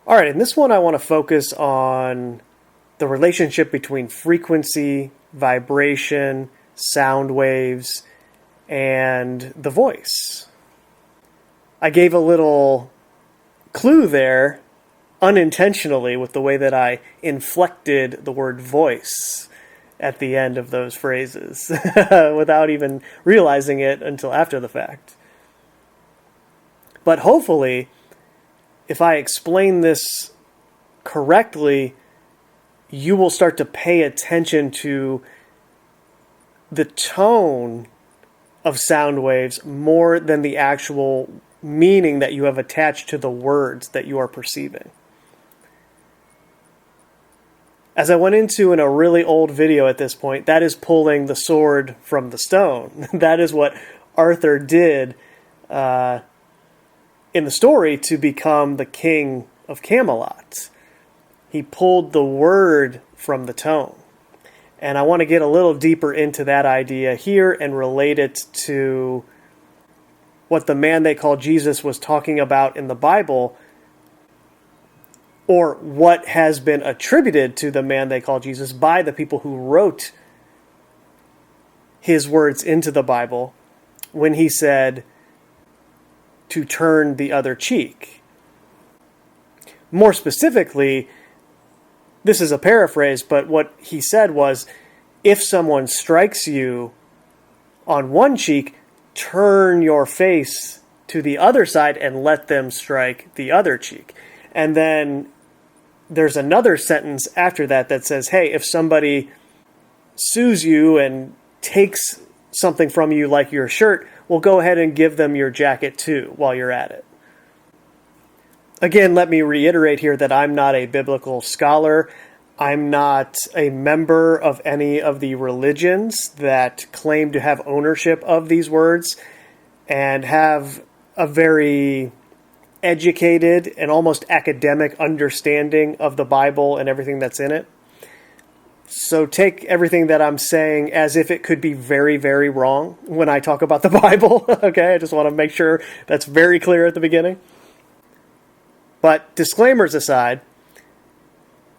All right, in this one, I want to focus on the relationship between frequency, vibration, sound waves, and the voice. I gave a little clue there unintentionally with the way that I inflected the word voice at the end of those phrases without even realizing it until after the fact. But hopefully, if I explain this correctly, you will start to pay attention to the tone of sound waves more than the actual meaning that you have attached to the words that you are perceiving. As I went into in a really old video at this point, that is pulling the sword from the stone. That is what Arthur did in the story to become the king of Camelot. He pulled the word from the tone. And I want to get a little deeper into that idea here and relate it to what the man they call Jesus was talking about in the Bible, or what has been attributed to the man they call Jesus by the people who wrote his words into the Bible when he said to turn the other cheek. More specifically, this is a paraphrase, but what he said was, if someone strikes you on one cheek, turn your face to the other side and let them strike the other cheek. And then there's another sentence after that that says, hey, if somebody sues you and takes something from you like your shirt, well, go ahead and give them your jacket too while you're at it. Again, let me reiterate here that I'm not a biblical scholar. I'm not a member of any of the religions that claim to have ownership of these words and have a very educated and almost academic understanding of the Bible and everything that's in it. So take everything that I'm saying as if it could be very, very wrong when I talk about the Bible. Okay, I just want to make sure that's very clear at the beginning. But disclaimers aside,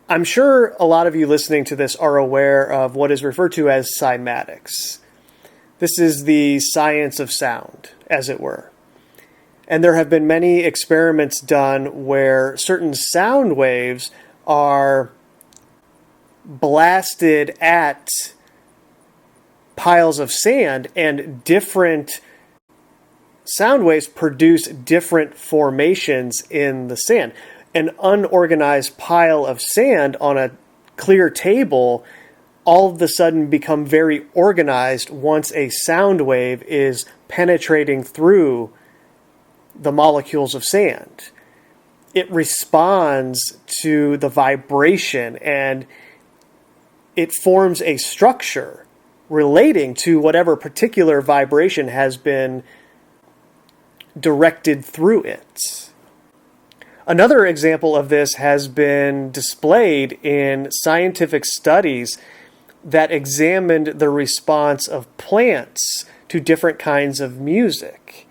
I'm sure a lot of you listening to this are aware of what is referred to as cymatics. This is the science of sound, as it were. And there have been many experiments done where certain sound waves are blasted at piles of sand, and different sound waves produce different formations in the sand. An unorganized pile of sand on a clear table all of a sudden become very organized once a sound wave is penetrating through the molecules of sand. It responds to the vibration and it forms a structure relating to whatever particular vibration has been directed through it. Another example of this has been displayed in scientific studies that examined the response of plants to different kinds of music.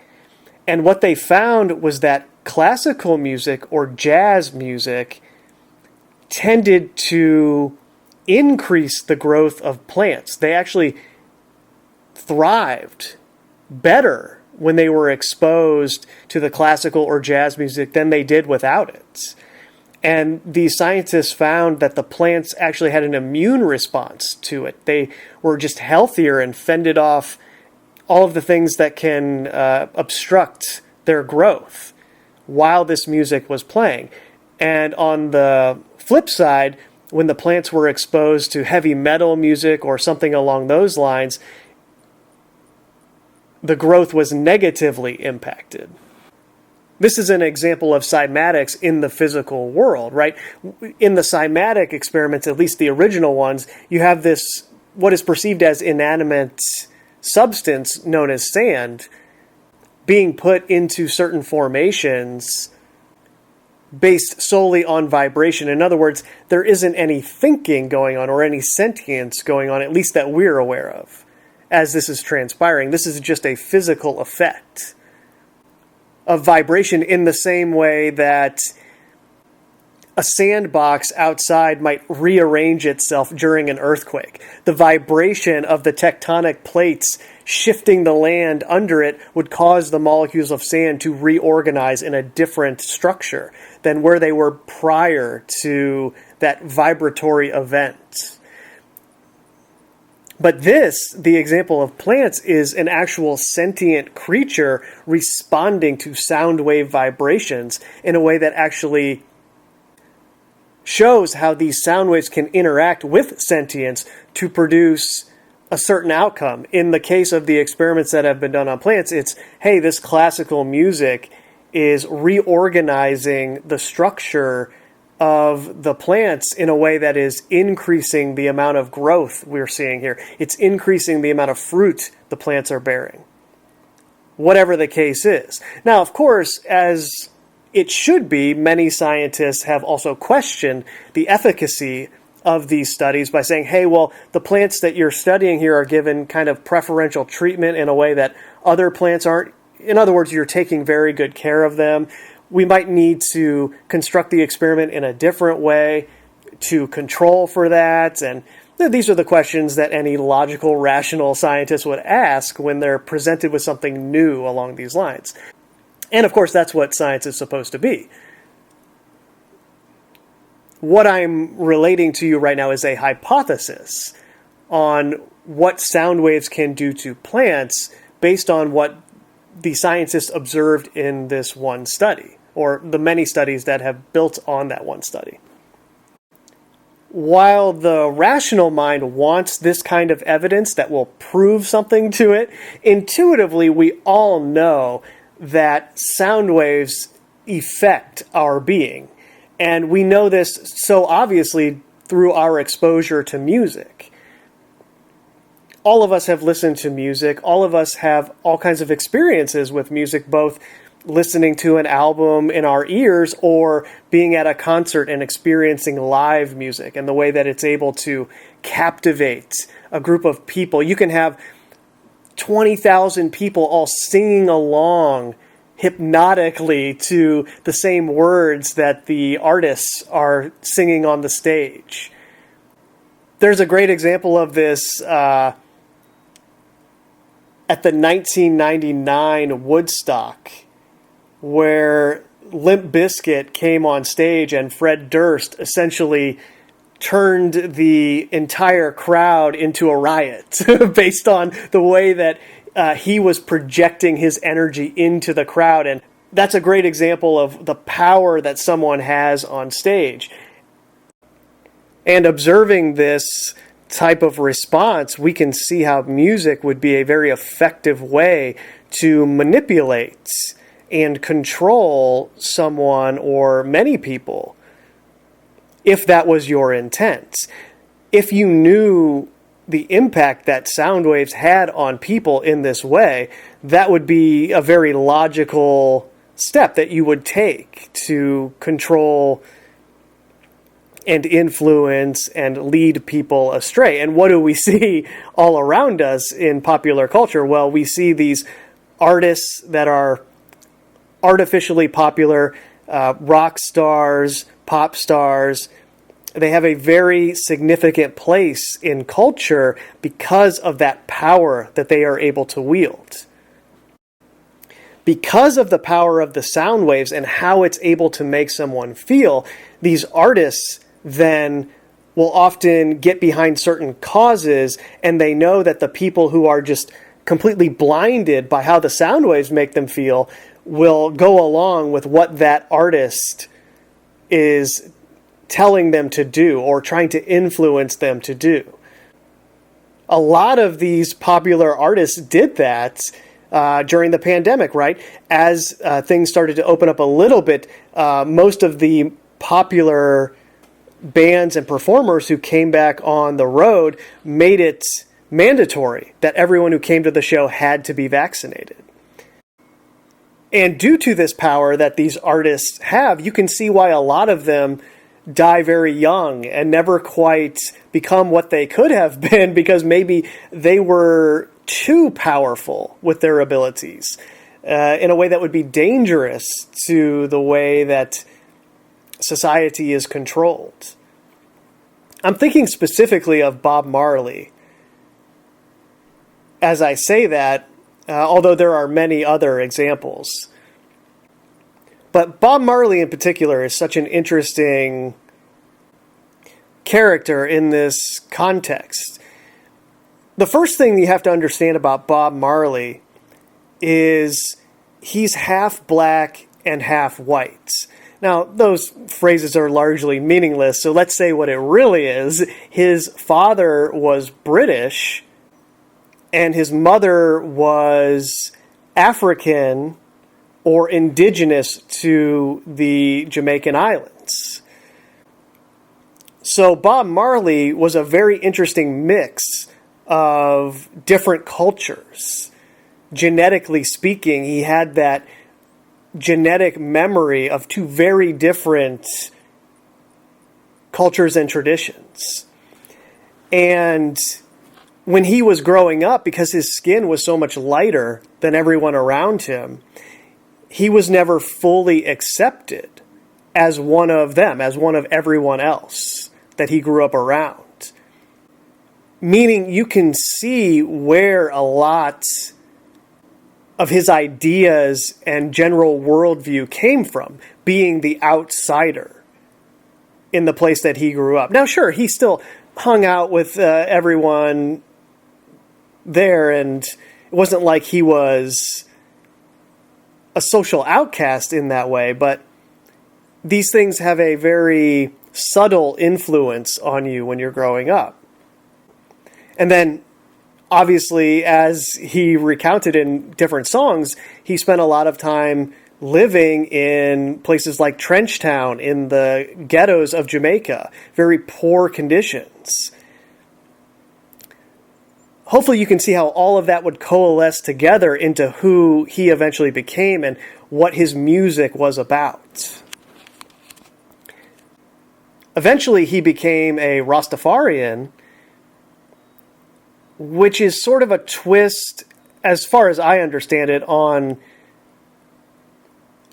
And what they found was that classical music or jazz music tended to increase the growth of plants. They actually thrived better when they were exposed to the classical or jazz music than they did without it. And these scientists found that the plants actually had an immune response to it. They were just healthier and fended off all of the things that can obstruct their growth while this music was playing. And on the flip side, when the plants were exposed to heavy metal music or something along those lines, the growth was negatively impacted. This is an example of cymatics in the physical world, right? In the cymatic experiments, at least the original ones, you have this, what is perceived as inanimate substance known as sand, being put into certain formations based solely on vibration. In other words, there isn't any thinking going on or any sentience going on, at least that we're aware of, as this is transpiring. This is just a physical effect of vibration, in the same way that a sandbox outside might rearrange itself during an earthquake. The vibration of the tectonic plates shifting the land under it would cause the molecules of sand to reorganize in a different structure than where they were prior to that vibratory event. But this, the example of plants, is an actual sentient creature responding to sound wave vibrations in a way that actually shows how these sound waves can interact with sentience to produce a certain outcome. In the case of the experiments that have been done on plants, it's, hey, this classical music is reorganizing the structure of the plants in a way that is increasing the amount of growth we're seeing here. It's increasing the amount of fruit the plants are bearing, whatever the case is. Now, of course, as it should be, many scientists have also questioned the efficacy of these studies by saying, hey, well, the plants that you're studying here are given kind of preferential treatment in a way that other plants aren't. In other words, you're taking very good care of them. We might need to construct the experiment in a different way to control for that. And these are the questions that any logical, rational scientist would ask when they're presented with something new along these lines. And of course, that's what science is supposed to be. What I'm relating to you right now is a hypothesis on what sound waves can do to plants based on what the scientists observed in this one study, or the many studies that have built on that one study. While the rational mind wants this kind of evidence that will prove something to it, intuitively we all know that sound waves affect our being. And we know this so obviously through our exposure to music. All of us have listened to music. All of us have all kinds of experiences with music, both listening to an album in our ears or being at a concert and experiencing live music and the way that it's able to captivate a group of people. You can have 20,000 people all singing along hypnotically to the same words that the artists are singing on the stage. There's a great example of this at the 1999 Woodstock, where Limp Bizkit came on stage and Fred Durst essentially turned the entire crowd into a riot based on the way that he was projecting his energy into the crowd. And that's a great example of the power that someone has on stage. And observing this type of response, we can see how music would be a very effective way to manipulate and control someone or many people, if that was your intent. If you knew the impact that sound waves had on people in this way, that would be a very logical step that you would take to control and influence and lead people astray. And what do we see all around us in popular culture? Well, we see these artists that are artificially popular, rock stars, pop stars. They have a very significant place in culture because of that power that they are able to wield. Because of the power of the sound waves and how it's able to make someone feel, these artists then will often get behind certain causes, and they know that the people who are just completely blinded by how the sound waves make them feel will go along with what that artist is telling them to do or trying to influence them to do. A lot of these popular artists did that during the pandemic, right? As things started to open up a little bit, most of the popular bands and performers who came back on the road made it mandatory that everyone who came to the show had to be vaccinated. And due to this power that these artists have, you can see why a lot of them die very young and never quite become what they could have been, because maybe they were too powerful with their abilities in a way that would be dangerous to the way that society is controlled. I'm thinking specifically of Bob Marley. As I say that, although there are many other examples. But Bob Marley in particular is such an interesting character in this context. The first thing you have to understand about Bob Marley is he's half black and half white. Now, those phrases are largely meaningless, so let's say what it really is. His father was British, and his mother was African or indigenous to the Jamaican Islands. So Bob Marley was a very interesting mix of different cultures. Genetically speaking, he had that genetic memory of two very different cultures and traditions. And when he was growing up, because his skin was so much lighter than everyone around him, he was never fully accepted as one of them, as one of everyone else that he grew up around. Meaning you can see where a lot of his ideas and general worldview came from, being the outsider in the place that he grew up. Now, sure, he still hung out with everyone there, and it wasn't like he was a social outcast in that way, but these things have a very subtle influence on you when you're growing up. And then, obviously, as he recounted in different songs, he spent a lot of time living in places like Trenchtown, in the ghettos of Jamaica, very poor conditions. Hopefully you can see how all of that would coalesce together into who he eventually became and what his music was about. Eventually he became a Rastafarian, which is sort of a twist, as far as I understand it, on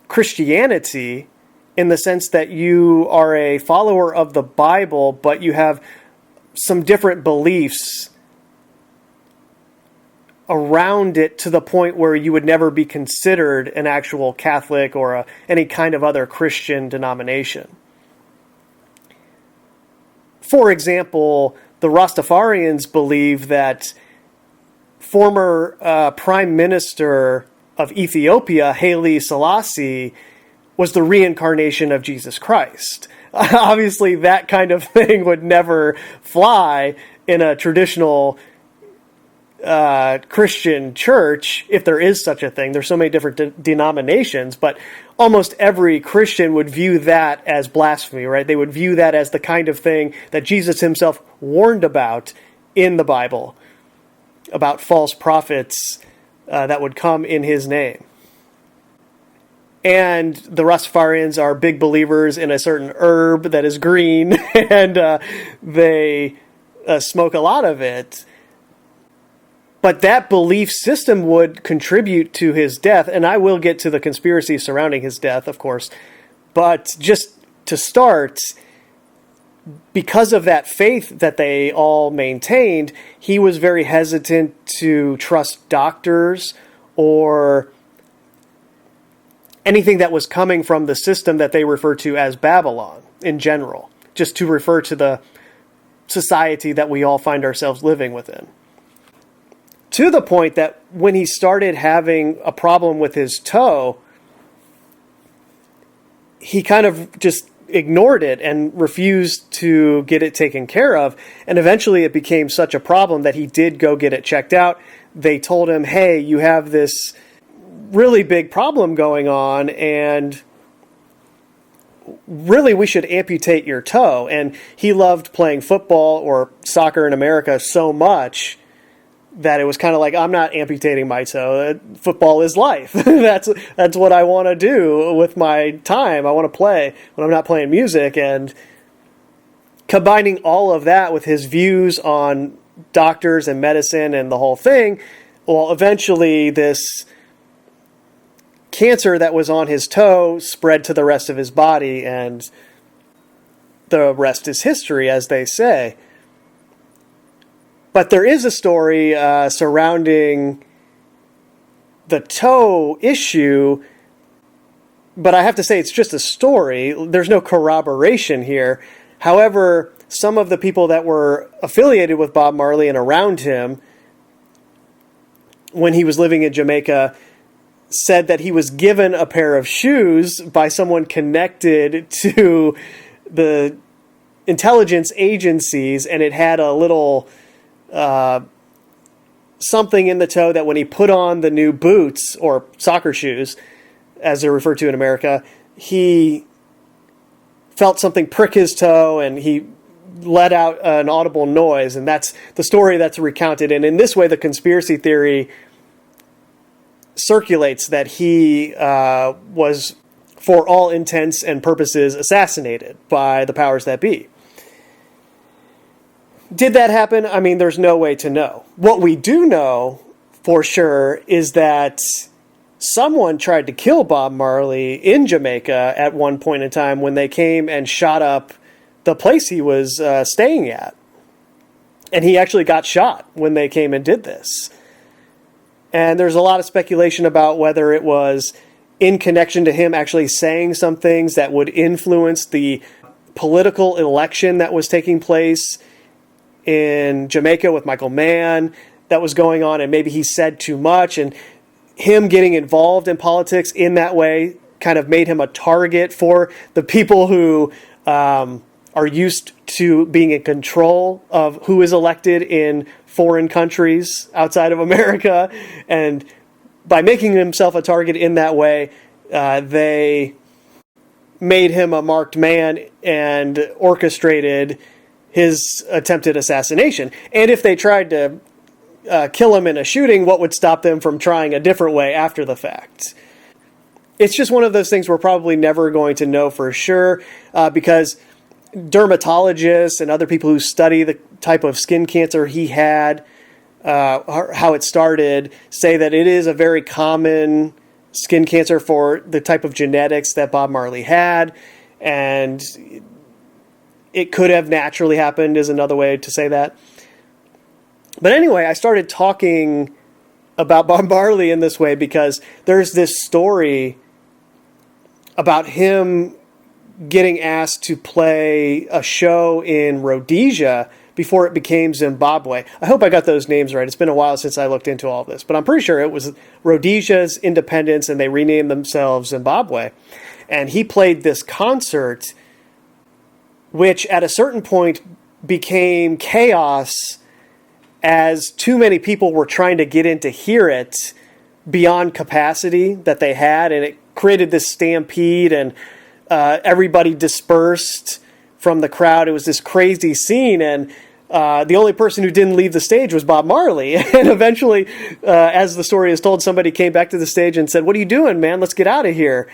Christianity, in the sense that you are a follower of the Bible, but you have some different beliefs around it to the point where you would never be considered an actual Catholic or any kind of other Christian denomination. For example, the Rastafarians believe that former Prime Minister of Ethiopia, Haile Selassie, was the reincarnation of Jesus Christ. Obviously, that kind of thing would never fly in a traditional Christian church, if there is such a thing. There's so many different denominations, but almost every Christian would view that as blasphemy, right? They would view that as the kind of thing that Jesus himself warned about in the Bible, about false prophets that would come in his name. And the Rastafarians are big believers in a certain herb that is green, and they smoke a lot of it. But that belief system would contribute to his death, and I will get to the conspiracy surrounding his death, of course. But just to start, because of that faith that they all maintained, he was very hesitant to trust doctors or anything that was coming from the system that they refer to as Babylon in general, just to refer to the society that we all find ourselves living within. To the point that when he started having a problem with his toe, he kind of just ignored it and refused to get it taken care of. And eventually it became such a problem that he did go get it checked out. They told him, hey, you have this really big problem going on, and really we should amputate your toe. And he loved playing football or soccer in America so much that it was kind of like, I'm not amputating my toe. Football is life. That's what I want to do with my time. I want to play when I'm not playing music. And combining all of that with his views on doctors and medicine and the whole thing, well, eventually this cancer that was on his toe spread to the rest of his body, and the rest is history, as they say. But there is a story surrounding the toe issue, but I have to say it's just a story. There's no corroboration here. However, some of the people that were affiliated with Bob Marley and around him when he was living in Jamaica said that he was given a pair of shoes by someone connected to the intelligence agencies, and it had a little something in the toe that when he put on the new boots, or soccer shoes, as they're referred to in America, he felt something prick his toe, and he let out an audible noise, and that's the story that's recounted. And in this way, the conspiracy theory circulates that he was, for all intents and purposes, assassinated by the powers that be. Did that happen? I mean, there's no way to know. What we do know for sure is that someone tried to kill Bob Marley in Jamaica at one point in time when they came and shot up the place he was staying at. And he actually got shot when they came and did this. And there's a lot of speculation about whether it was in connection to him actually saying some things that would influence the political election that was taking place in Jamaica with Michael Mann that was going on, and maybe he said too much, and him getting involved in politics in that way kind of made him a target for the people who are used to being in control of who is elected in foreign countries outside of America. And by making himself a target in that way, they made him a marked man and orchestrated his attempted assassination. And if they tried to kill him in a shooting, what would stop them from trying a different way after the fact? It's just one of those things we're probably never going to know for sure, because dermatologists and other people who study the type of skin cancer he had, how it started, say that it is a very common skin cancer for the type of genetics that Bob Marley had, and it could have naturally happened is another way to say that. But anyway, I started talking about Bob Marley in this way because there's this story about him getting asked to play a show in Rhodesia before it became Zimbabwe. I hope I got those names right. It's been a while since I looked into all of this, but I'm pretty sure it was Rhodesia's independence and they renamed themselves Zimbabwe. And he played this concert, which at a certain point became chaos as too many people were trying to get in to hear it beyond capacity that they had, and it created this stampede, and everybody dispersed from the crowd. It was this crazy scene, and the only person who didn't leave the stage was Bob Marley. And eventually, as the story is told, somebody came back to the stage and said, "What are you doing, man? Let's get out of here."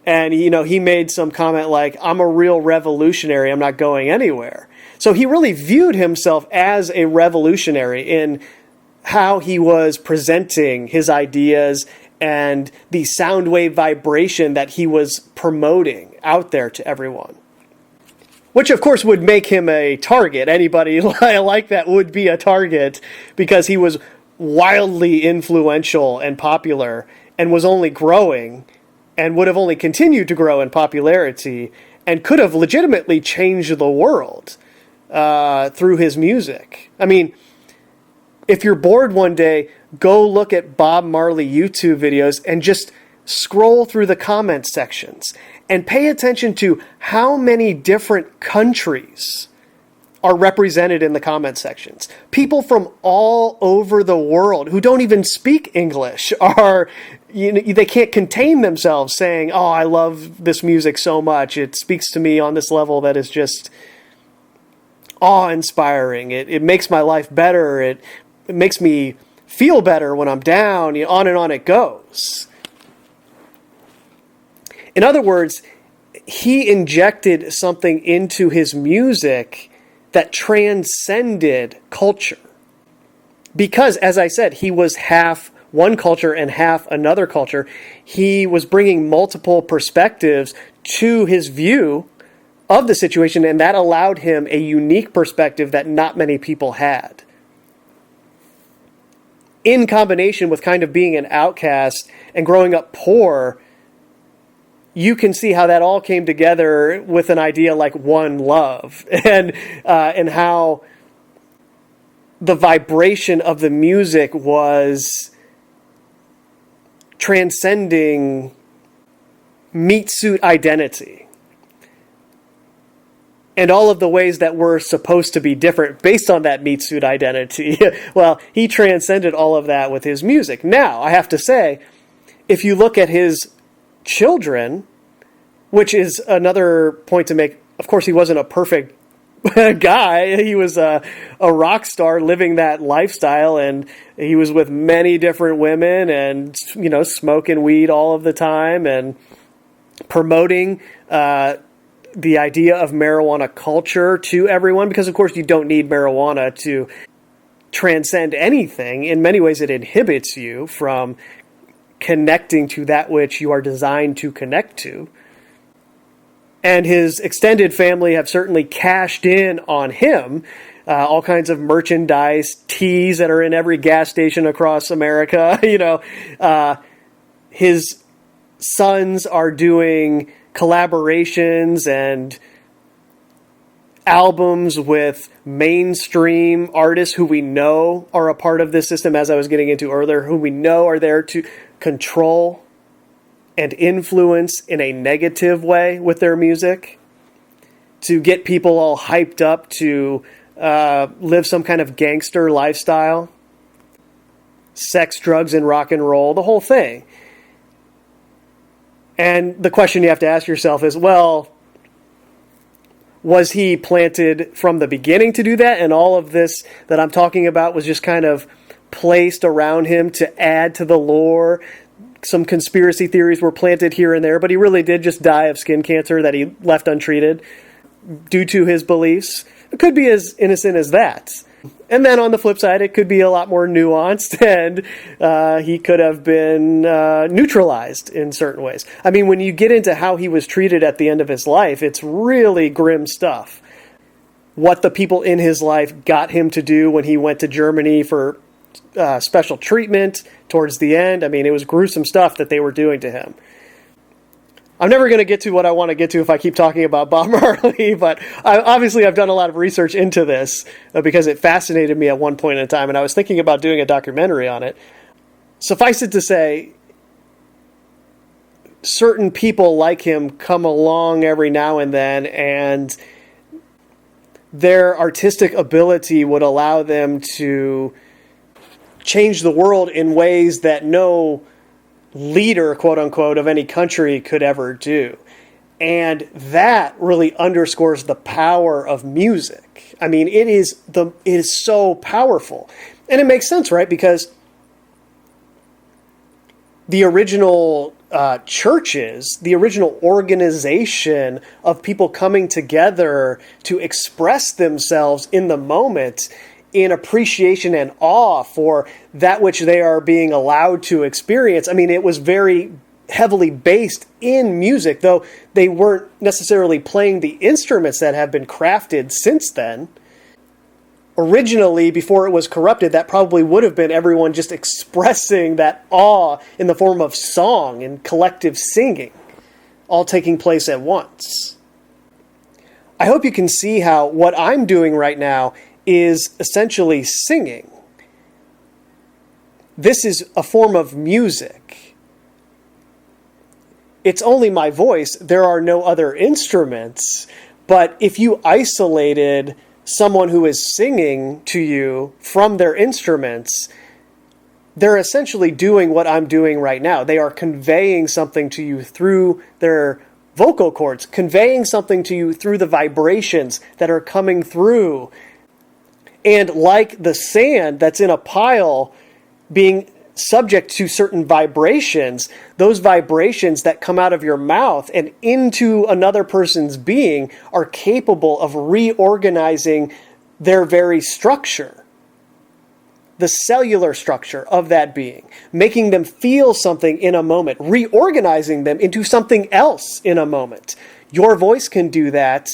And, he made some comment like, "I'm a real revolutionary. I'm not going anywhere." So he really viewed himself as a revolutionary in how he was presenting his ideas and the sound wave vibration that he was promoting out there to everyone. Which, of course, would make him a target. Anybody like that would be a target because he was wildly influential and popular and was only growing and would have only continued to grow in popularity and could have legitimately changed the world through his music. I mean, if you're bored one day, go look at Bob Marley YouTube videos and just scroll through the comment sections and pay attention to how many different countries are represented in the comment sections. People from all over the world who don't even speak English are, they can't contain themselves saying, "Oh, I love this music so much. It speaks to me on this level that is just awe-inspiring. It makes my life better. It makes me feel better when I'm down." On and on it goes. In other words, he injected something into his music that transcended culture. Because, as I said, he was half one culture and half another culture. He was bringing multiple perspectives to his view of the situation, and that allowed him a unique perspective that not many people had. In combination with kind of being an outcast and growing up poor, you can see how that all came together with an idea like one love, and how the vibration of the music was transcending meat suit identity and all of the ways that we're supposed to be different based on that meat suit identity. Well, he transcended all of that with his music. Now, I have to say, if you look at his children, which is another point to make, of course, he wasn't a perfect guy. He was a rock star living that lifestyle, and he was with many different women and, smoking weed all of the time and promoting the idea of marijuana culture to everyone, because, of course, you don't need marijuana to transcend anything. In many ways, it inhibits you from connecting to that which you are designed to connect to. And his extended family have certainly cashed in on him. All kinds of merchandise, teas that are in every gas station across America. His sons are doing collaborations and albums with mainstream artists who we know are a part of this system, as I was getting into earlier, who we know are there to control and influence in a negative way with their music, to get people all hyped up to live some kind of gangster lifestyle, sex, drugs, and rock and roll, the whole thing. And the question you have to ask yourself is, well, was he planted from the beginning to do that? And all of this that I'm talking about was just kind of placed around him to add to the lore. Some conspiracy theories were planted here and there, but he really did just die of skin cancer that he left untreated due to his beliefs. It could be as innocent as that. And then on the flip side, it could be a lot more nuanced, and he could have been neutralized in certain ways. I mean, when you get into how he was treated at the end of his life, it's really grim stuff. What the people in his life got him to do when he went to Germany for special treatment towards the end. I mean, it was gruesome stuff that they were doing to him. I'm never going to get to what I want to get to if I keep talking about Bob Marley, but I've done a lot of research into this because it fascinated me at one point in time, and I was thinking about doing a documentary on it. Suffice it to say, certain people like him come along every now and then, and their artistic ability would allow them to change the world in ways that no leader, quote unquote, of any country could ever do. And that really underscores the power of music. I mean, it is so powerful. And it makes sense, right? Because the original churches, the original organization of people coming together to express themselves in the moment in appreciation and awe for that which they are being allowed to experience. I mean, it was very heavily based in music, though they weren't necessarily playing the instruments that have been crafted since then. Originally, before it was corrupted, that probably would have been everyone just expressing that awe in the form of song and collective singing, all taking place at once. I hope you can see how what I'm doing right now is essentially singing. This is a form of music. It's only my voice. There are no other instruments. But if you isolated someone who is singing to you from their instruments, they're essentially doing what I'm doing right now. They are conveying something to you through their vocal cords, conveying something to you through the vibrations that are coming through. And like the sand that's in a pile being subject to certain vibrations, those vibrations that come out of your mouth and into another person's being are capable of reorganizing their very structure, the cellular structure of that being, making them feel something in a moment, reorganizing them into something else in a moment. Your voice can do that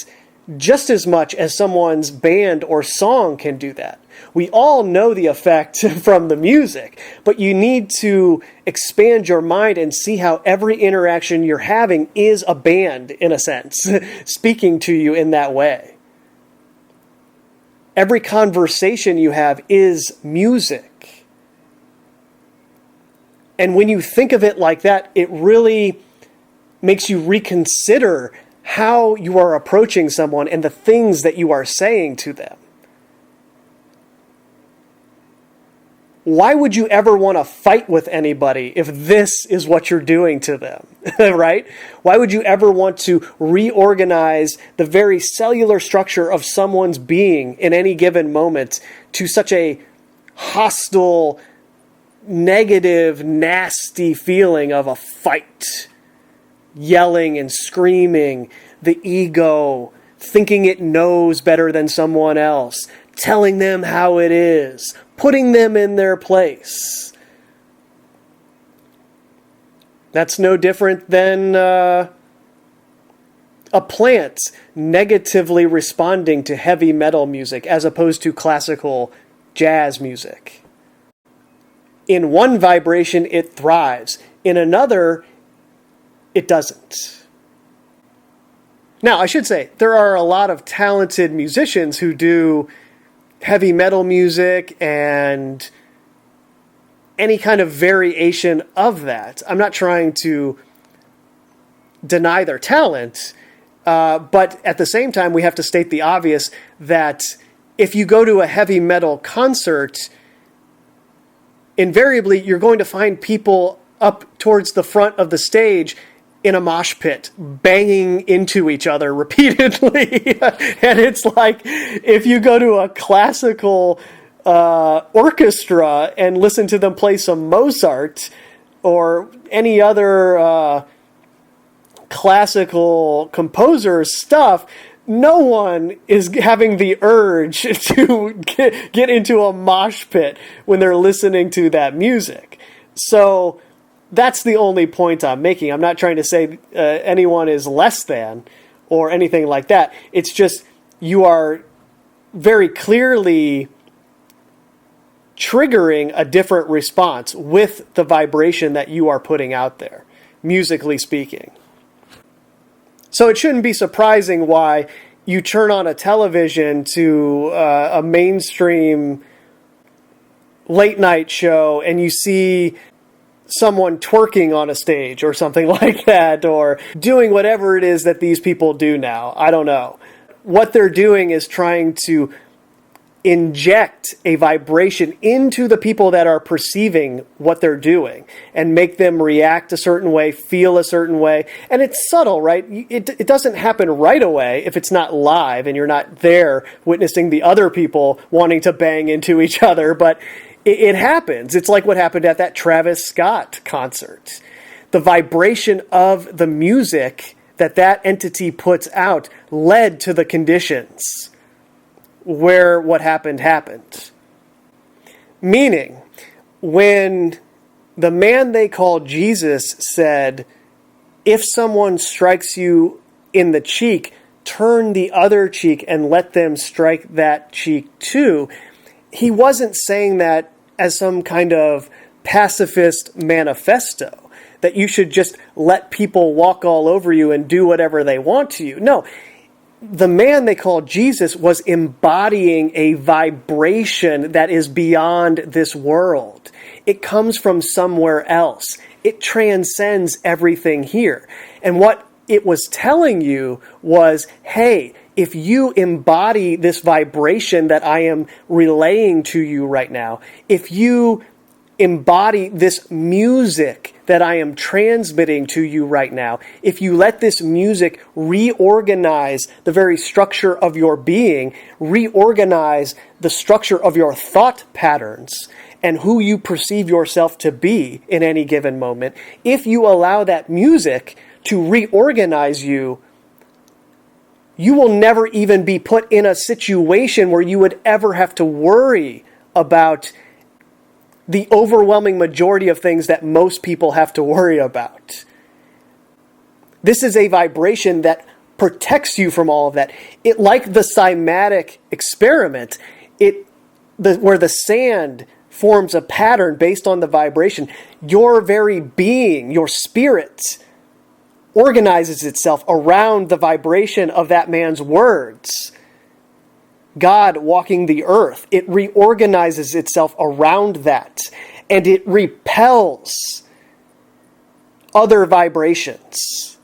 just as much as someone's band or song can do that. We all know the effect from the music, but you need to expand your mind and see how every interaction you're having is a band, in a sense, speaking to you in that way. Every conversation you have is music. And when you think of it like that, it really makes you reconsider how you are approaching someone and the things that you are saying to them. Why would you ever want to fight with anybody if this is what you're doing to them, right? Why would you ever want to reorganize the very cellular structure of someone's being in any given moment to such a hostile, negative, nasty feeling of a fight? Yelling and screaming, the ego, thinking it knows better than someone else, telling them how it is, putting them in their place. That's no different than a plant negatively responding to heavy metal music as opposed to classical jazz music. In one vibration, it thrives. In another, it doesn't. Now, I should say, there are a lot of talented musicians who do heavy metal music and any kind of variation of that. I'm not trying to deny their talent, but at the same time, we have to state the obvious that if you go to a heavy metal concert, invariably you're going to find people up towards the front of the stage in a mosh pit, banging into each other repeatedly. And it's like, if you go to a classical orchestra and listen to them play some Mozart or any other classical composer's stuff, no one is having the urge to get into a mosh pit when they're listening to that music. So that's the only point I'm making. I'm not trying to say anyone is less than or anything like that. It's just you are very clearly triggering a different response with the vibration that you are putting out there, musically speaking. So it shouldn't be surprising why you turn on a television to a mainstream late night show and you see someone twerking on a stage or something like that, or doing whatever it is that these people do now. I don't know. What they're doing is trying to inject a vibration into the people that are perceiving what they're doing and make them react a certain way, feel a certain way. And it's subtle, right? It doesn't happen right away if it's not live and you're not there witnessing the other people wanting to bang into each other, but it happens. It's like what happened at that Travis Scott concert. The vibration of the music that entity puts out led to the conditions where what happened. Meaning, when the man they call Jesus said, if someone strikes you in the cheek, turn the other cheek and let them strike that cheek too, he wasn't saying that as some kind of pacifist manifesto, that you should just let people walk all over you and do whatever they want to you. No, the man they called Jesus was embodying a vibration that is beyond this world. It comes from somewhere else. It transcends everything here. And what it was telling you was, hey, if you embody this vibration that I am relaying to you right now, if you embody this music that I am transmitting to you right now, if you let this music reorganize the very structure of your being, reorganize the structure of your thought patterns, and who you perceive yourself to be in any given moment, if you allow that music to reorganize you, you will never even be put in a situation where you would ever have to worry about the overwhelming majority of things that most people have to worry about. This is a vibration that protects you from all of that. It, like the cymatic experiment, where the sand forms a pattern based on the vibration, your very being, your spirit, organizes itself around the vibration of that man's words. God walking the earth, it reorganizes itself around that, and it repels other vibrations.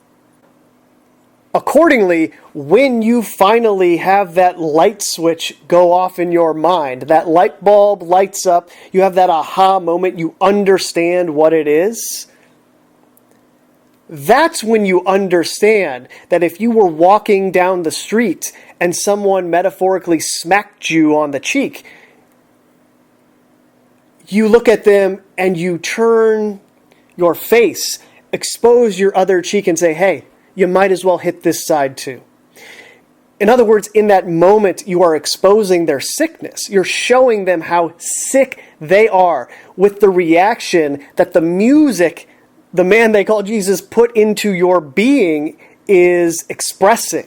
Accordingly, when you finally have that light switch go off in your mind, that light bulb lights up, you have that aha moment, you understand what it is, that's when you understand that if you were walking down the street and someone metaphorically smacked you on the cheek, you look at them and you turn your face, expose your other cheek and say, hey, you might as well hit this side too. In other words, in that moment, you are exposing their sickness. You're showing them how sick they are with the reaction that the music the man they call Jesus put into your being is expressing.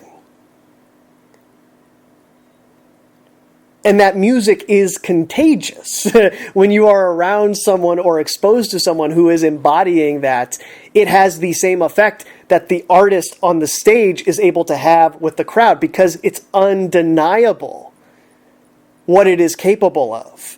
And that music is contagious. When you are around someone or exposed to someone who is embodying that, it has the same effect that the artist on the stage is able to have with the crowd, because it's undeniable what it is capable of.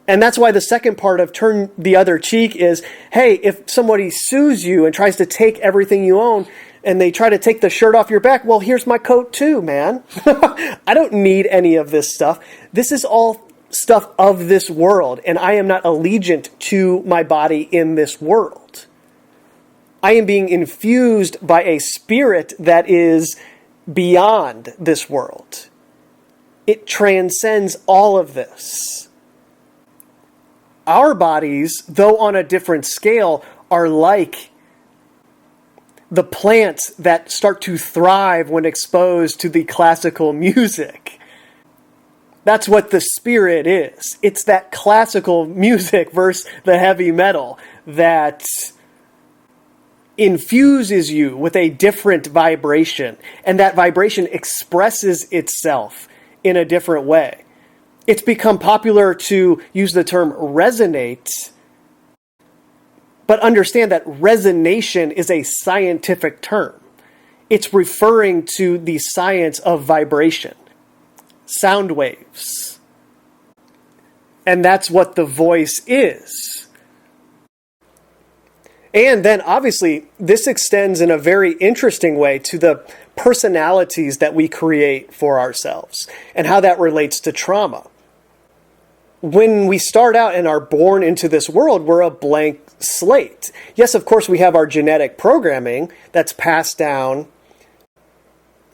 And that's why the second part of turn the other cheek is, hey, if somebody sues you and tries to take everything you own and they try to take the shirt off your back, well, here's my coat too, man. I don't need any of this stuff. This is all stuff of this world, and I am not allegiant to my body in this world. I am being infused by a spirit that is beyond this world. It transcends all of this. Our bodies, though on a different scale, are like the plants that start to thrive when exposed to the classical music. That's what the spirit is. It's that classical music versus the heavy metal that infuses you with a different vibration, and that vibration expresses itself in a different way. It's become popular to use the term resonate, but understand that resonation is a scientific term. It's referring to the science of vibration, sound waves. And that's what the voice is. And then obviously, this extends in a very interesting way to the personalities that we create for ourselves and how that relates to trauma. When we start out and are born into this world, we're a blank slate. Yes, of course, we have our genetic programming that's passed down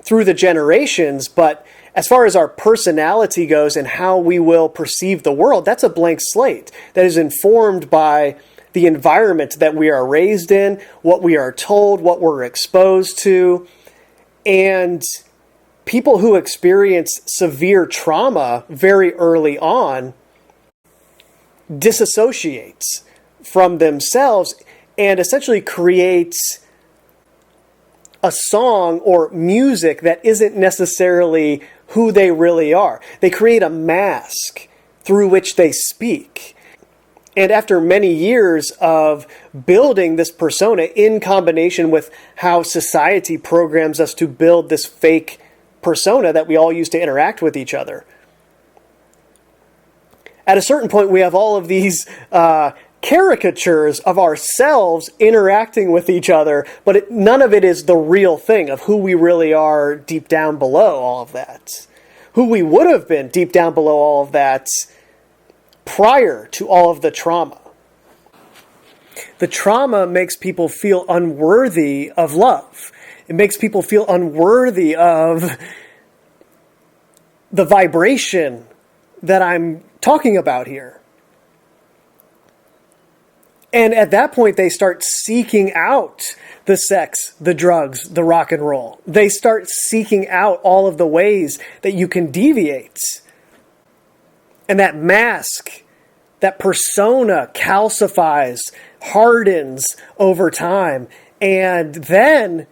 through the generations, but as far as our personality goes and how we will perceive the world, that's a blank slate that is informed by the environment that we are raised in, what we are told, what we're exposed to. And people who experience severe trauma very early on disassociates from themselves and essentially creates a song or music that isn't necessarily who they really are. They create a mask through which they speak. And after many years of building this persona in combination with how society programs us to build this fake persona that we all use to interact with each other, at a certain point, we have all of these caricatures of ourselves interacting with each other, but none of it is the real thing of who we really are deep down below all of that. Who we would have been deep down below all of that prior to all of the trauma. The trauma makes people feel unworthy of love. It makes people feel unworthy of the vibration that I'm talking about here. And at that point, they start seeking out the sex, the drugs, the rock and roll. They start seeking out all of the ways that you can deviate. And that mask, that persona calcifies, hardens over time. And then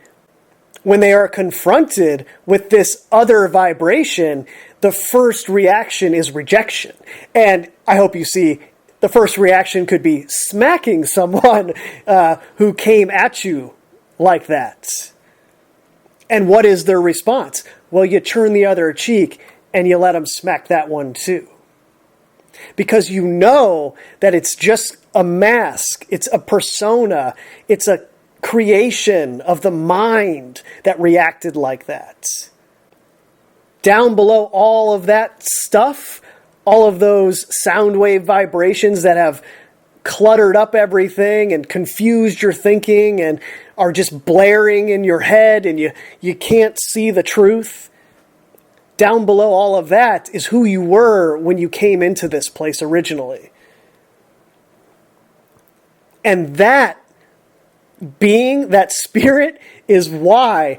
When they are confronted with this other vibration, the first reaction is rejection. And I hope you see, the first reaction could be smacking someone who came at you like that. And what is their response? Well, you turn the other cheek and you let them smack that one too. Because you know that it's just a mask, it's a persona, it's a creation of the mind that reacted like that. Down below all of that stuff, all of those sound wave vibrations that have cluttered up everything and confused your thinking and are just blaring in your head and you can't see the truth. Down below all of that is who you were when you came into this place originally. And that being, that spirit, is why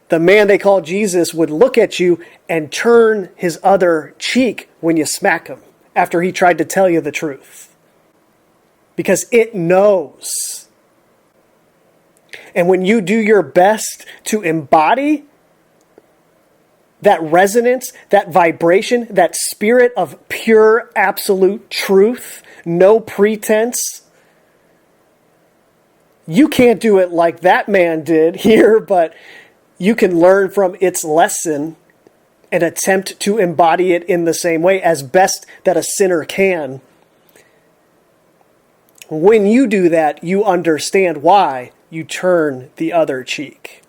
the man they call Jesus would look at you and turn his other cheek when you smack him after he tried to tell you the truth. Because it knows. And when you do your best to embody that resonance, that vibration, that spirit of pure, absolute truth, no pretense, you can't do it like that man did here, but you can learn from its lesson and attempt to embody it in the same way as best that a sinner can. When you do that, you understand why you turn the other cheek.